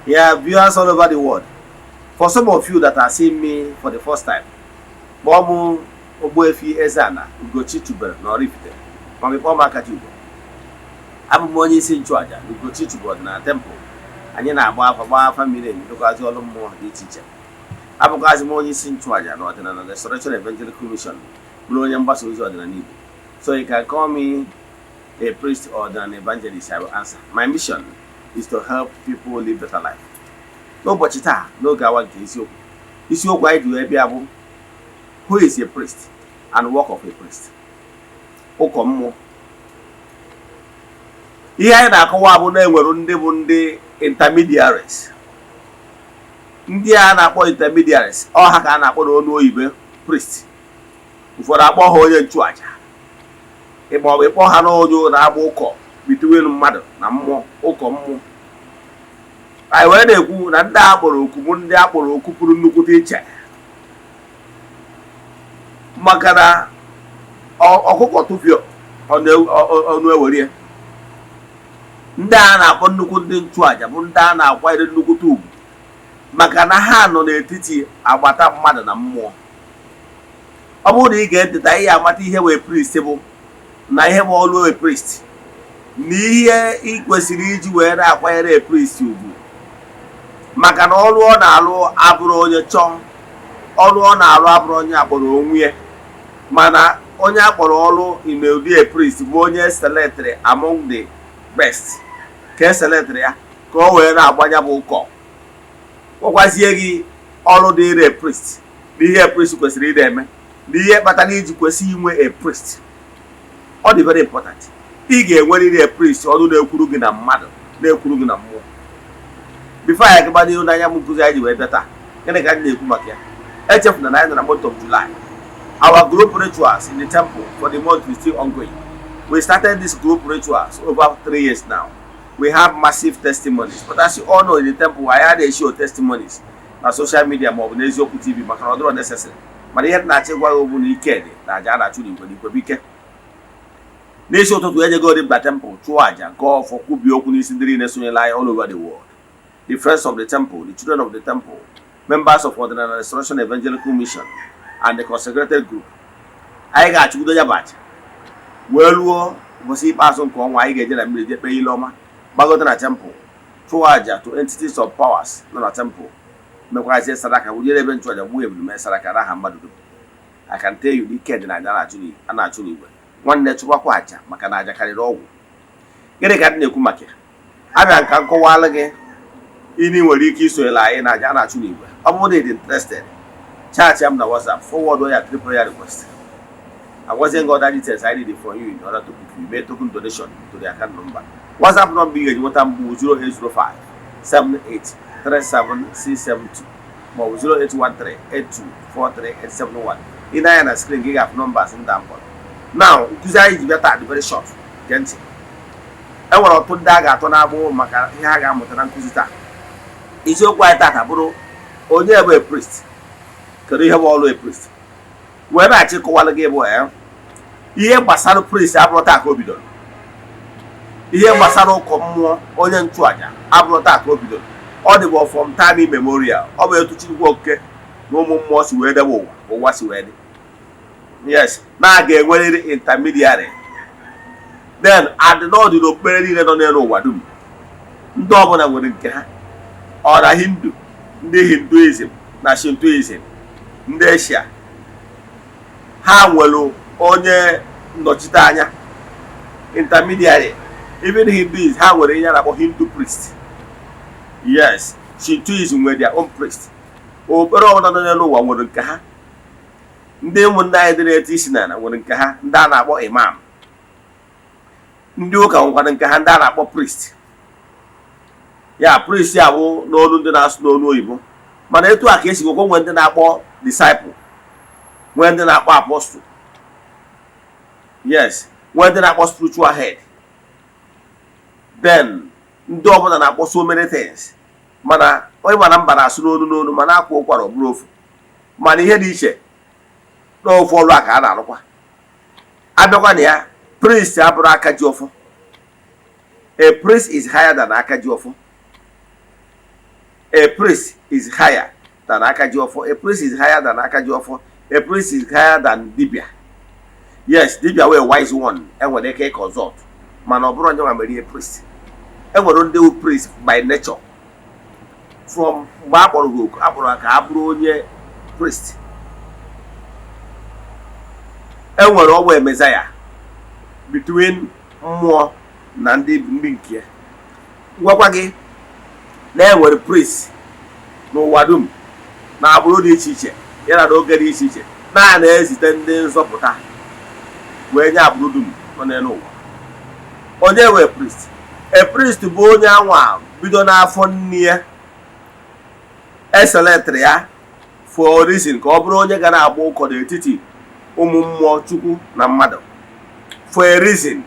Yeah, viewers all over the world. For some of you that are seeing me for the first time, Bomu Ogbuefi Eze-Ana Ugochi tubelu na Oraifite ma mekpọọ m Akaji Ugo. Abụ m onye isi nchụaja na Ugochi tubelu na temple. Anyị na-agba afa mmiri emi dịkwazị ọrụ mmụọ dị iche iche. Abụkwazị m onye isi nchụaja na ọdịnala Restoration Evangelical Mission, bụrụ onye mgbasa ozi ọdịnala Igbo. So you can call me a priest or an evangelist, I will answer. My mission is to help people live better life. N'ụbọchị taa n'oge awa nke isiokwu anyị ji wee bịa bụ who is a priest and work of a priest. Ụkọ mmụọ. Ihe anyị na-akọwa bụ na enwere ndị bụ ndị intermediaries. Ndị a na-akpọ intermediaries, ọ ha ka a na-akpọ n'ọnụ oyibo priest. Ụfọdụ akpọ ha onye nchụaja. Ịma ọ bụ ịkpọ ha n'ọnụ na-agba ụkọ between mmadụ na mmụọ, ụkọ mmụọ. Anyị wee na-ekwu na ndị akpọrọ oku bụ ndị akpọrọ oku pụrụ nnukwute iche. Maka na ọkụkọ tụfịọ ọnụ ewere. Ndị a na-akpọ nnukwu ndị nchụaja bụ ndị a na-akwanyere nnukwute ugwu maka na ha nọ n'etiti agbata mmadụ na mmụọ. Ọ bụrụ na ị ga-eteta ihe amata ihe wee priest bụ na ihe bụ ọrụ wee priest na ihe ị kwesịrị iji wee na-akwanyere priest ugwu, maka na ọrụ ọ na-alụ abụrụ onye chọọ, ọrụ ọ na-alụ abụrụ onye akpọrọ onwe, mana onye akpọrọ ọrụ in a priest bụ onye selected among the best ka eseletịrị ya ka o wee na-agbanya bụ ụkọ. Gwakwazie gị ọrụ dịrị priest na ihe priest kwesịrị ịdị eme na ihe kpatara iji kwesị inwe a priest. Ọ dị very important. Ị ga-enwerịrị a priest ọrụ na-ekwuru gị na mmadụ, na-ekwuru gị na mmụọ. Before anyị agaba n'ihu n'anya m nkụzi anyị ji wee bịa taa, gịnị ka anyị na-ekwu maka ya? Echefuna na anyị nọ na month of July. Our group rituals in the temple for the month is still ongoing. We started this group rituals over 3 years now. We have massive testimonies. But as you all know, in the temple, I had a show testimonies on social media, more than Eze-Okwu TV, but not necessary. But yet, not a while over the kid, that I actually when you could be kept. They show to go to the temple, Chuaja, go for Kubiokunis in the national lie all over the world. The friends of the temple, the children of the temple, members of the Restoration Evangelical Mission, and the consecrated group. I got you the Yabat. Well, was he passing from why get a military pay loma, Bagotan temple, Chuaja to entities of powers, not a temple. Mekwaise Saraka would eventually wave the Saraka Hamadu. I can tell you the kid and I actually one net to Wakwacha, Makanaja carried all. Get a cat Nekumaki. I can go while again. Ini Waliki so lie and Ajana Chuni. I'm not interested. Chat am na WhatsApp, forward where 3 prayer requests. I wasn't got that details, I did it for you in order to make token donation to the account number. WhatsApp number is 0805 78 37672 or 0813 8243 871. In a screen gig of numbers in Dampon. Now, Kuzai is better, very short. Can't you? I want to put Daga Tonabo Makahaga Motaran Kuzita. It's your quiet that, bro. Only ever a priest. Can you have always a priest? When I check while gave away, here Basaro priest, I brought a Cobidon. Here Basaro come only in Chuaja, I brought a Cobidon. All the work from time immemorial, over to Chihuahua, no more was where the war or was ready. Yes, now again, when it intermediary. Then I do not do very little on Wadum. Domina wouldn't care. Or a Hindu, the Hinduism, Shintoism, Ndesha. Ha will onye Nochitanya intermediary. Even Hindus, how were they about Hindu priest? Yes, Shintoism were their own priest. Oh, but all other no one wouldn't care. They wouldn't die the Tisana, wouldn't care, Dana about Imam. Nduka wouldn't care, Dana about priest. Yeah, priest, yeah, no, no evil. But they took a case you go when they are disciple. When they are apostle. Yes, when they are spiritual head. Then, double than about so many things. Mana, why one number as no, Manako or Grove. Money head each. No for Raka. I don't want here. Priest Abraka Joffo. A priest is higher than Aka Joffo. A priest is higher than Akajiofo. A priest is higher than Akajiofo. A priest is higher than Dibia. Yes, Dibia were a wise one, and when they can consult. Manobro Mary a priest. And we don't do priest by nature. From Baborook, Aboraka, Abroye priest. And we're always Messiah between more Nandi Minkia. Wapagi, there were the priests, no Wadum. Now, Brody teacher, yet don't get each teacher. Now, there's 10 days of water. Where you have Brudum on the no. Or there were priests. A priest to Bonya Wow, we don't have fun near excellent for a reason. Cobronya gonna walk on the titi, Umumo Chuku, Namado. For a reason.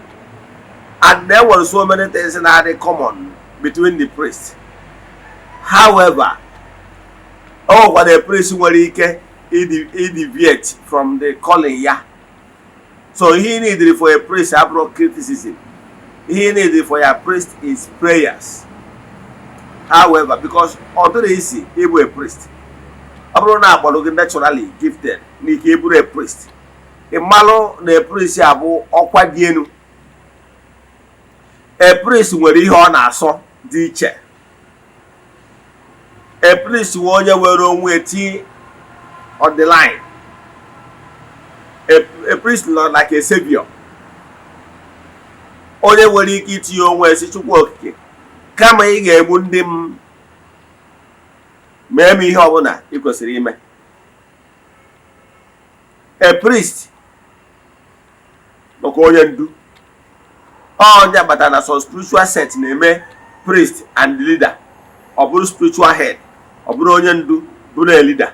And there were so many things that are common between the priests. However, what the priest will deviate from the calling, yeah. So he needed for a priest abroad criticism. He needed for a priest is prayers. However, because although he was a priest, abroad naturally gifted, he a priest. A malo the priest abo okwadienu. A priest nwere ihe ọ na-asọ dị iche. A priest onye were onwe eti on the line. A priest not like a savior. Onye nwere ike iti onwe si Chukwu okike. Kama ị ga-egbu ndị m mee m ihe ọbụla ị kwesịrị ime. A priest maka onye ndu. Onye bata na some spiritual set na-eme priest and leader. Ọ bụrụ spiritual head. Ọ bụrụ onye ndu bụrụ a leader.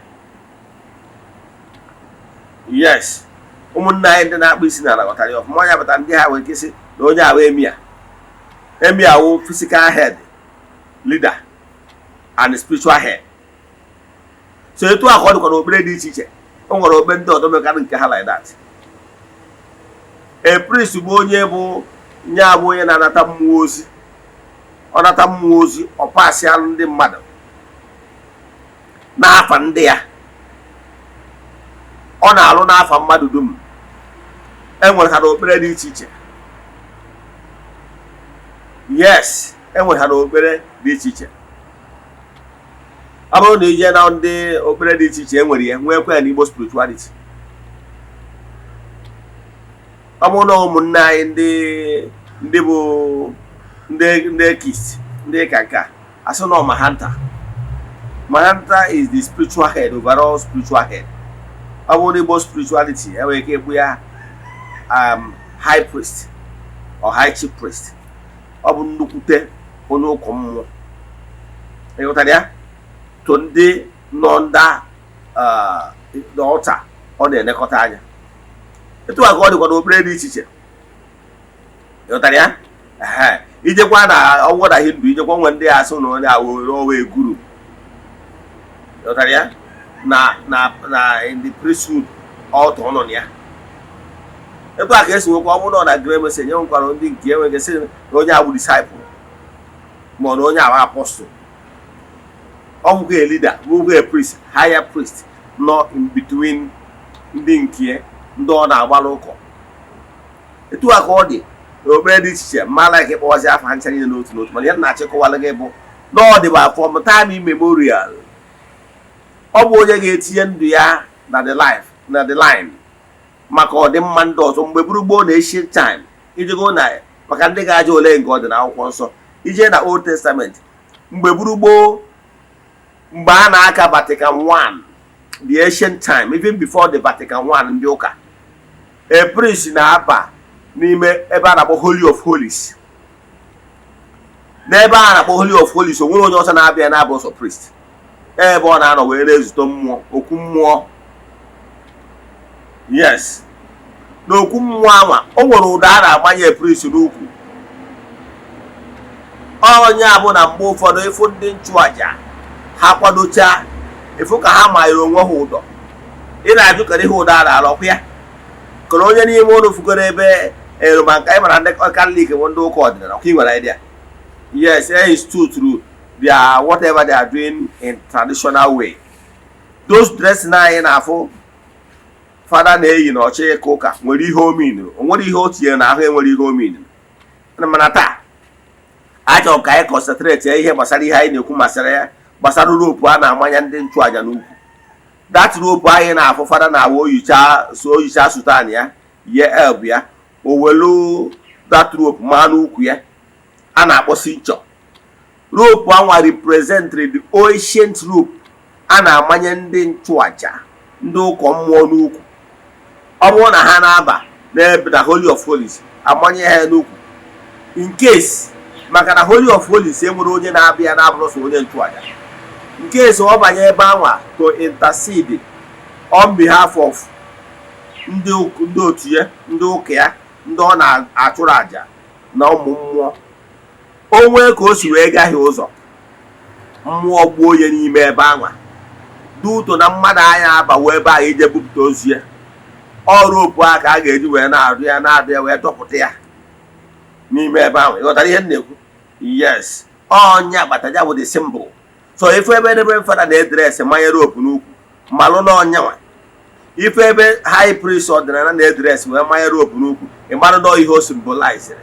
Yes. Ụmụnna anyị ndị na-akpụ isi n'ala ghọtara ya ọfụma. Onye bata ndị ha wee kesị na onye ahụ emia. Emia wụ physical head, leader and spiritual head. So etu a ka ọ dịkwa n'okpere dị iche iche. O nwere okpere ndị ọdọ mekarị nke ha like that. A priest bụ onye bụ nye abụ onye na-anata mmụọ ozi. Ọ nata mmụọ ozi ọ pasịa ndị mmadụ n'afa ndị ya. Ọ na-alụ n'afa mmadụ dum. Enwere ha n'okpere dị iche iche. Yes, enwere ha n'okpere dị iche iche. Ọ bụrụ na ije na ndị okpere dị iche iche enwere ya nwekwa ya n'Igbo spirituality. Ọ bụrụ na ụmụnne anyị ndị bụ ndị kist ndị kanka asị na Mahanta. Mahanta is the spiritual head, overall spiritual head. Ọ bụrụ na Igbo spirituality enwere ike ịkpụ ya high priest or high chief priest. Ọ bụ nnukwute onye ụkọ mmụọ. Ịghọtara ya? To ndị nọ nda the altar ọ na-elekọta anya. Etu a ka ọ dịkwa n'okpere dị iche iche. Ịghọtara ya? Ijekwa na ọgwụ na Hindu, ijekwa nwe ndị asụ na onye awe eguru. Ịghọtara ya? Na in the priesthood altar ọ nọ na ya. Etu a ka esi nwekwa ọ bụrụ na Great Message nye nkwara ndị nke enweghị sị na onye abụ disciple ma na onye abụ apostle. Ọ bụkwa a leader, bụkwa a priest, higher priest nọ in between ndị nke ndị ọ na-agbara ụkọ. Etu a ka ọ dị n'okpere dị iche iche mma like ịkpọwazi afa ha ncha niile n'otu n'otu mana ya na-achịkọwala gị bụ na ọ dịba from time immemorial. Ọ bụ onye ga-etinye ndụ ya na the line maka ọdịmma ndị ọzọ mgbe gburugburu na ancient time. Ijego na maka ndị ga-aja ole nke ọ dị n'akwụkwọ nsọ ije na Old Testament mgbe gburugburu mgbe a na-aka Vatican I, the ancient time, even before the Vatican I ndị ụka, a priest na-aba n'ime ebe a na-akpọ Holy of Holies. N'ebe a na-akpọ Holy of Holies o nwere onye ọzọ na-abịa na-abụ ọsọ priest. Ebe ọ na-anọ wee na-ezute mmụọ, okwu mmụọ. Yes. N'okwu mmụọ anwa o nwere ụda a na-agbanye priest n'ukwu. Onye abụ na mgbe ụfọdụ ịfụ ndị nchụaja ha kwadocha efu ka ha maara onwe ha ụdọ. Ị na-ajụ kere ihe ụda a na-alọkwa ya. Kere onye n'ime ụlọ fugoro ebe eromanka ịmara ndị Katọlik bụ ndị ụka ọdịnala ọka ị nwere idea. Yes, is true. their whatever they are doing in traditional way. Those dress na anyị na-afụ fada na-eyi na ọchị ịka ụka nwere ihe omin, onwere ihe o tinyere na ahụ enwere ihe omin. Mana taa achọrọ ka anyị concentrate ihe gbasara ihe anyị na-ekwu gbasara rope a na-amanya ndị nchụaja n'ukwu. That rope anyị na-afụ fada na-awa oyicha sutan ya ye elb ya, o welu that rope maa n'ukwu ya a na-akpọ cincho. Rope anwa represent the ancient rope a na-amanye ndị nchụaja ndị ụkọ mmụọ n'ukwu. Ọ bụrụ na ha na-aba n'ebe na Holy of Holies amanye ha n'ukwu, in case maka na Holy of Holies enwere onye na-abịa na-abụrụ so onye nchụaja. In case ọ banye ebe anwa to intercede on behalf of ndị otu ya, ndị ụka ya, ndị ọ na-achụrụ aja na ụmụ mmụọ, o nwee ka o si wee gaghị ụzọ mmụọ gbuo ya n'ime ebe anwa, duto na mmadụ anya abawa ebe a ije bupụta ozu ya, ọrụ opu a ka a ga-eji wee na-arụ ya wee dọpụta ya n'ime ebe ahụ. Ịghọtara ihe m na-ekwu? Yes, ọnya gbataja bụ the symbol. So ife ebe Reverend Fada na-edresi manye rope n'ukwu malụ na ọnyanwa, ife ebe high priest ọdịnala na-edresi wee manye rope n'ukwu ịmarụ na ihe o symbolized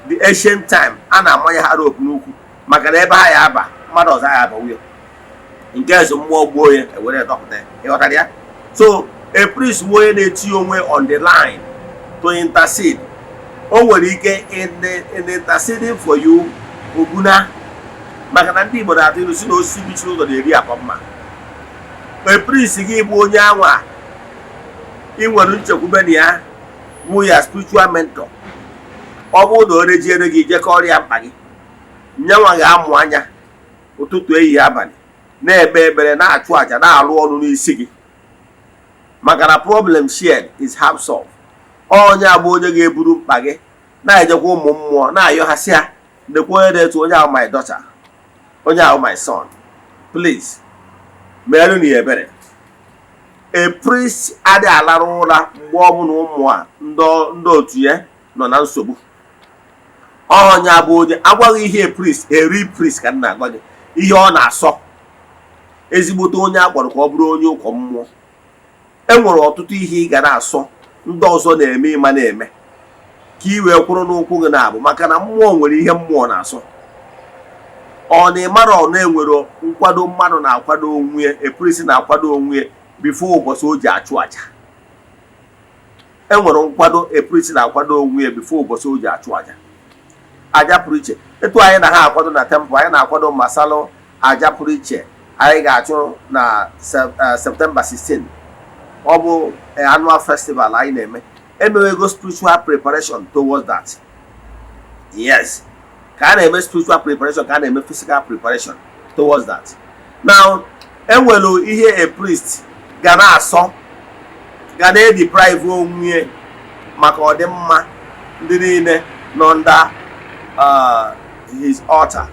the ancient time a na-amanye ha rope n'ukwu maka na ebe ha ya aba mmadụ ọzọ ya abawu ya, nke ezo mmụọ gbuo ya ewere dọpụta ya. Ịghọtara ya? So a priest bụ onye na-eti onwe on the line to intercede. O nwere ike in interceding for you ogbuna, maka na ndị Igbo na-atụ ilu si na osisi bichiri ụzọ na-eri akwa mma. A priest gị bụ onye anwa ị nwere nchekwube na ya bụ ya spiritual mentor. Ọ bụrụ na o rejiere gị jekọrọ ya mkpa gị, nyanwa ga-amụ anya ụtụtụ ehihie abalị na-ekpe ekpere na-achụ aja na-alụ ọrụ n'isi gị, maka na problem shared is half solved. Onye abụ onye ga-eburu mkpa gị na-ejekwa ụmụ mmụọ na-ayọghasị ha, nekwa onye na-etu onye ahụ my daughter, onye ahụ my son, please merụ na ya ebere. A priest adịghị alarụ ụra mgbe ọbụla ụmụ a ndị otu ya nọ na nsogbu. Onye abụ onye agwaghị ihe priest, eri priest ka m na-agwa gị ihe ọ na-asọ. Ezigbote onye akpọrọ ka ọ bụrụ onye ụkọ mmụọ. Enwere ọtụtụ ihe ị ga na-asọ ndị ọzọ na-eme ịma na-eme ka i wee kwụrụ n'ụkwụ gị na-abụ, maka na mmụọ nwere ihe mmụọ na-asọ. Ọ na-ịmara ọ na-enwere nkwado mmadụ na-akwado onwe ya, a priest na-akwado onwe ya before ụbọchị o ji achụ aja. Enwere nkwado a priest na-akwado onwe ya before ụbọchị o ji achụ aja. Aja pụrụ iche etu anyị na ha akwado na temple, anyị na-akwado masalụ aja pụrụ iche anyị ga-achụ na September 16. Ọ bụ annual festival anyị na-eme. Emewego spiritual preparation towards that. Yes, ka a na-eme spiritual preparation, ka a na-eme physical preparation towards that. Now enwere ihe a priest ga na-asọ, ga na-deprive onwe maka ọdịmma ndị niile nọ under his altar,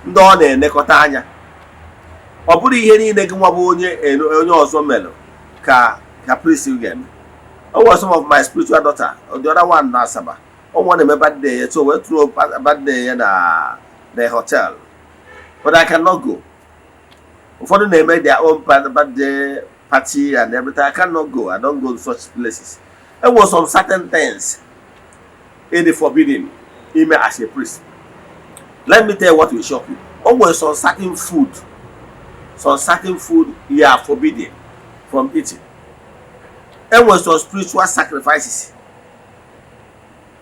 ndị ọ na-elekọta anya. Ọ bụrụ ihe niile gị nwa bụ onye ọzọ melụ ka priest ga-eme. Oh, was some of my spiritual daughter, the other one na Asaba. Oh, one a birthday, so we threw a birthday in the hotel, but I cannot go. For they make their own birthday party and everything, I cannot go. I don't go to such places. There was some certain things in the forbidden, even as a priest. Let me tell you what will shock you. Always some certain food you are forbidden from eating. And was some spiritual sacrifices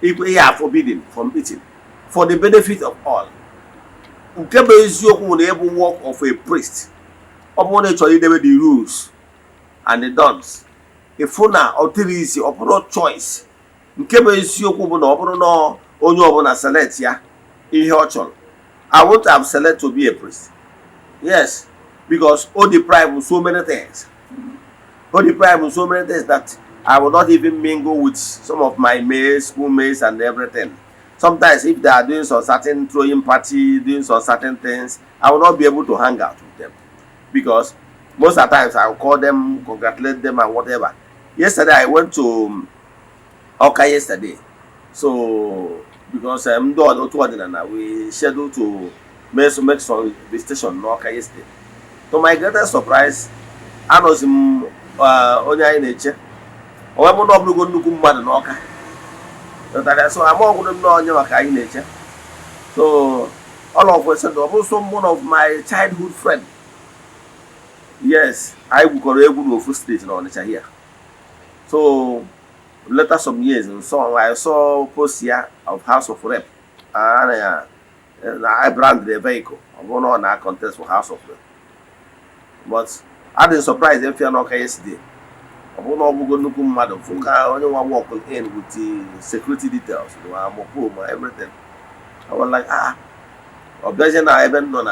you are forbidden from eating for the benefit of all. Nkebe eziokwu na able work of a priest. Upon actually the rules and the dons. If na authority or choice. Nkebe eziokwu bụ na ọ bụrụ na onye ọbụla select ya ihe ọ chọrọ. I want to have select to be a priest. Yes, because all deprive so many things. All deprive so many things that I will not even mingle with some of my mates, schoolmates, and everything. Sometimes, if they are doing some certain throwing party, doing some certain things, I will not be able to hang out with them because most of the times I will call them, congratulate them, and whatever. Yesterday, I went to Oka yesterday, so because we scheduled to make some visitation n'Awka yesterday. To my greatest surprise, anọzi m onye anyị na-eche onwe mụ na ọ bụrụgo nnukwu mmadụ n'Awka. So amaọgwụrụ m na onye maka anyị na-eche. So all of a sudden, also one of my childhood friend. Yes, I would go to full state in Onitsha here. So later some years, and so I saw post here of House of Rep, and I branded the vehicle. I'm going on a contest for House of Rep. But I didn't surprise if you're not yesterday. I'm going to go madam. Only one walk in with the security details, everything. I was like, Objection I even done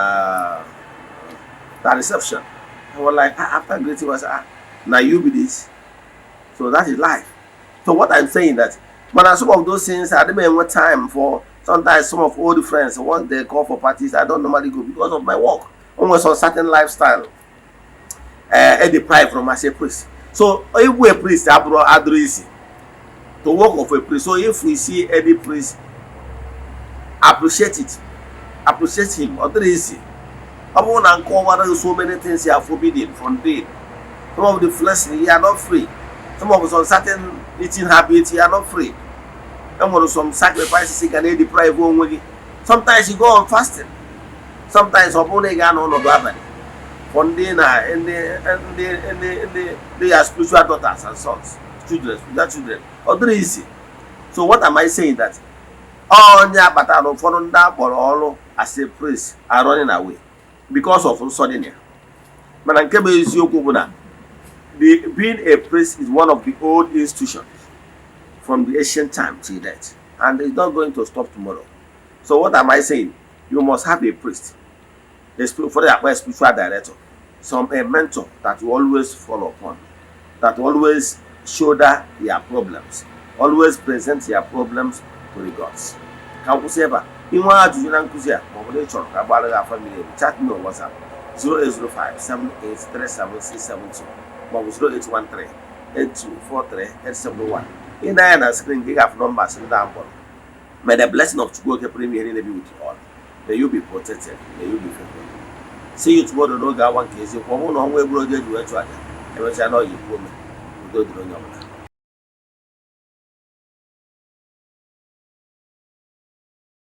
the reception. I was like, after greeting was now you be this. So that is life. So what I'm saying that when some of those things I didn't have time for. Sometimes some of old friends once they call for parties I don't normally go because of my work. Almost on certain lifestyle. Deprived from as a priest. So if we a priest, I brought easy to work of a priest. So if we see any priest, appreciate it. Appreciate him, or easy. I want to uncover so many things you are forbidden from doing. Some of the flesh you are not free. Some of us on certain eating habits you are not free. Some of some sacrifices you can deprive one. Sometimes you go on fasting. Sometimes upon a gun on the government. From dinner and they are spiritual daughters and sons, children, or easy. So what am I saying that? Onya batalo for that for all as a priest are running away because of unsoddenness. Manankebe is Yokubuna. Being a priest is one of the old institutions from the ancient time till that, and it's not going to stop tomorrow. So what am I saying? You must have a priest, for the spiritual director, a mentor that you always follow upon, that always shoulder your problems, always present your problems to the gods. Can we say ever? In one to Yunan Kuzia, Mobilation, Kabalaga family, chat me on WhatsApp 0805 7837 0813 8243 871. In the screen, they have numbers in down below. May the blessing of Chukwuka Premier in the beauty all. May you be protected, may you be favored. See you tomorrow, no one case. If one way brother, you are trying. I know you woman.